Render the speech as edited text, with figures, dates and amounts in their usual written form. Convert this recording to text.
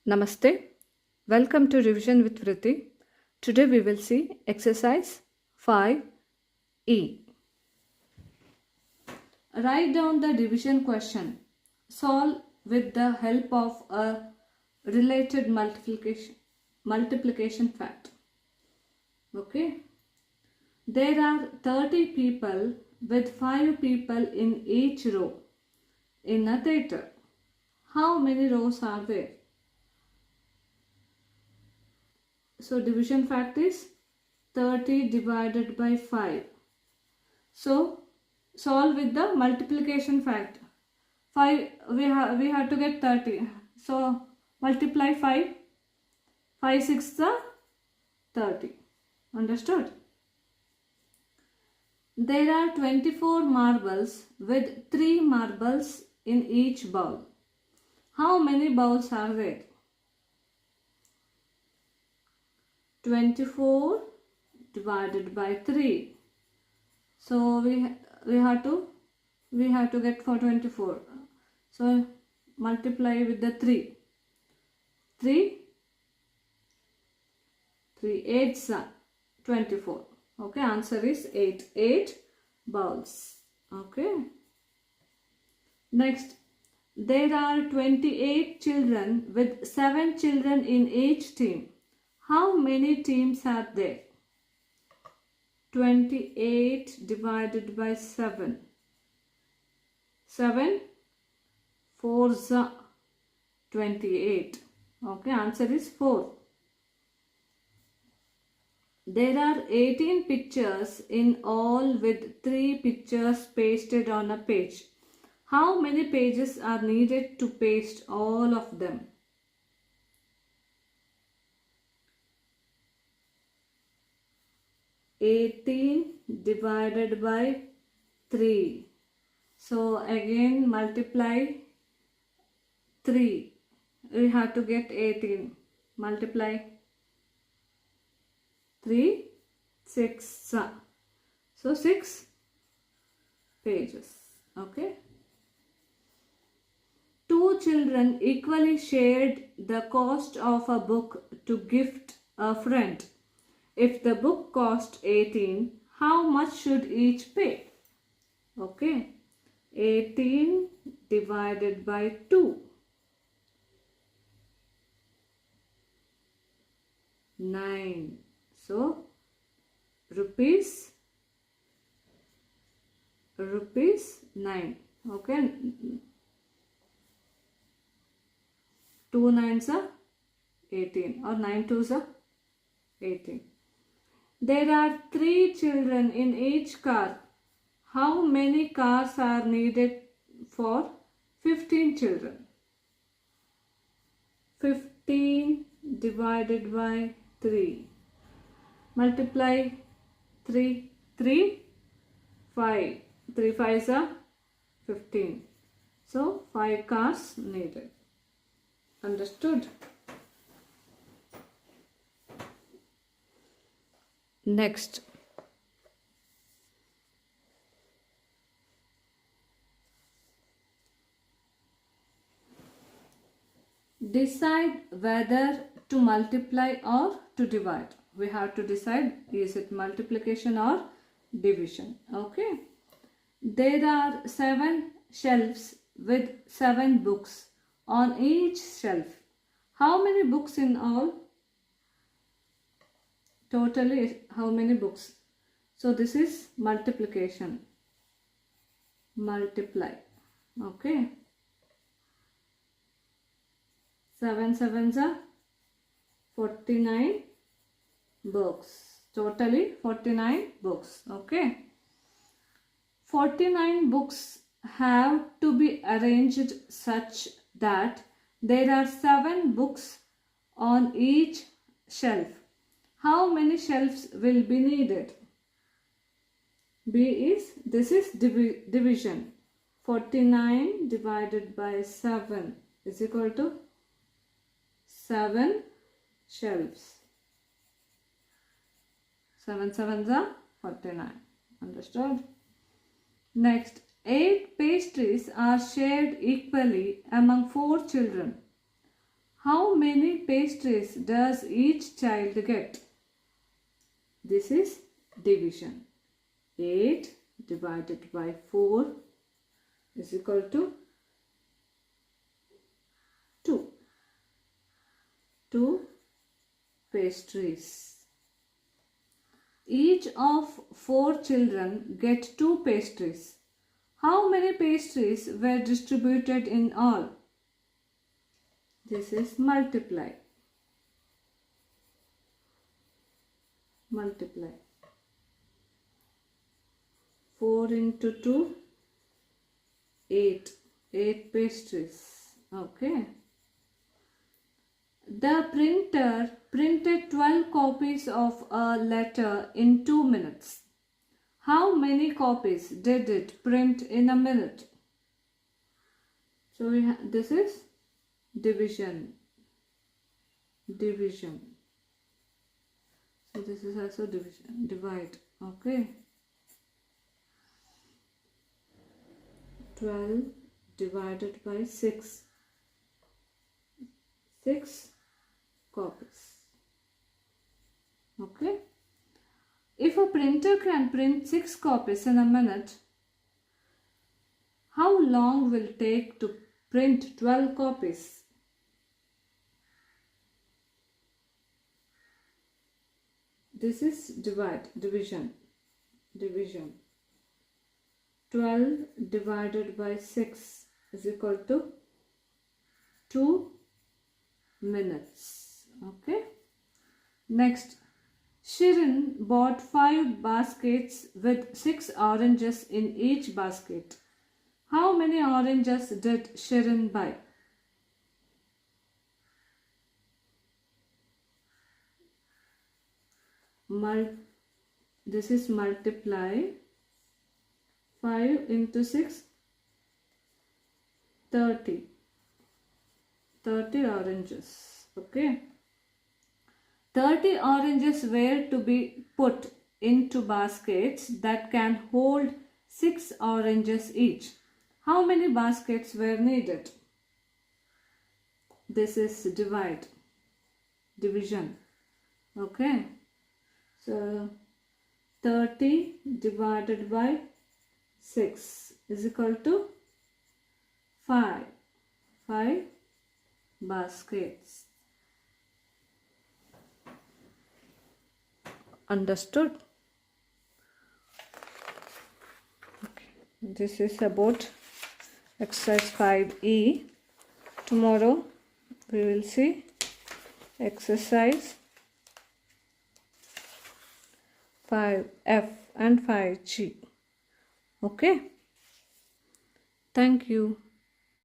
Namaste. Welcome to Revision with Vrithi. Today we will see exercise 5E. Write down the division question. Solve with the help of a related multiplication fact. Okay. There are 30 people with 5 people in each row in a theatre. How many rows are there? So division fact is 30 divided by 5. So solve with the multiplication fact. 5 we have to get 30. So multiply 5. 5 6 the 30. Understood? There are 24 marbles with 3 marbles in each bowl. How many bowls are there? 24 divided by 3. So we have to get for 24. So multiply with the 3. 3 8s are 24. Okay, answer is 8. 8 bowls. Okay. Next, there are 28 children with 7 children in each team. How many teams are there? 28 divided by 7. 7 4s are 28. Okay, answer is 4. There are 18 pictures in all with 3 pictures pasted on a page. How many pages are needed to paste all of them? 18 divided by 3. So again multiply 3. We have to get 18. Multiply 3 6. So 6 pages. Okay. 2 children equally shared the cost of a book to gift a friend. If the book cost 18, how much should each pay? Okay. 18 divided by 2. 9. So, rupees 9. Okay. 2 nines are 18 or 9 twos are 18. There are 3 children in each car. How many cars are needed for 15 children? 15 divided by 3. Multiply 3. 3 5. 3 5s are 15. So 5 cars needed. Understood? Next, decide whether to multiply or to divide. We have to decide, is it multiplication or division. Okay. There are 7 shelves with 7 books on each shelf. How many books in all? Totally how many books? So this is multiplication. Multiply. Okay. 7 sevens are 49 books. Totally 49 books. Okay. 49 books have to be arranged such that there are 7 books on each shelf. How many shelves will be needed? This is division. 49 divided by 7 is equal to 7 shelves. 7 sevens are 49. Understood? Next, 8 pastries are shared equally among 4 children. How many pastries does each child get? This is division. 8 divided by 4 is equal to 2. 2 pastries. Each of 4 children get 2 pastries. How many pastries were distributed in all? This is multiply. Multiply. 4 into 2, 8. 8 pastries. Okay. The printer printed 12 copies of a letter in 2 minutes. How many copies did it print in a minute? So this is division. Division. So this is also division. Divide. Okay. 12 divided by 6. 6 copies. Okay. If a printer can print 6 copies in a minute, how long will it take to print 12 copies? This is division. 12 divided by 6 is equal to 2 minutes. Okay. Next, Shirin bought 5 baskets with 6 oranges in each basket. How many oranges did Shirin buy? This is multiply. 5 into 6, 30. 30 oranges. Okay. 30 oranges were to be put into baskets that can hold 6 oranges each. How many baskets were needed? This is division. Okay. So 30 divided by 6 is equal to 5. 5 baskets. Understood? Okay. This is about exercise 5E. Tomorrow we will see exercise 5F and 5G. Okay. Thank you.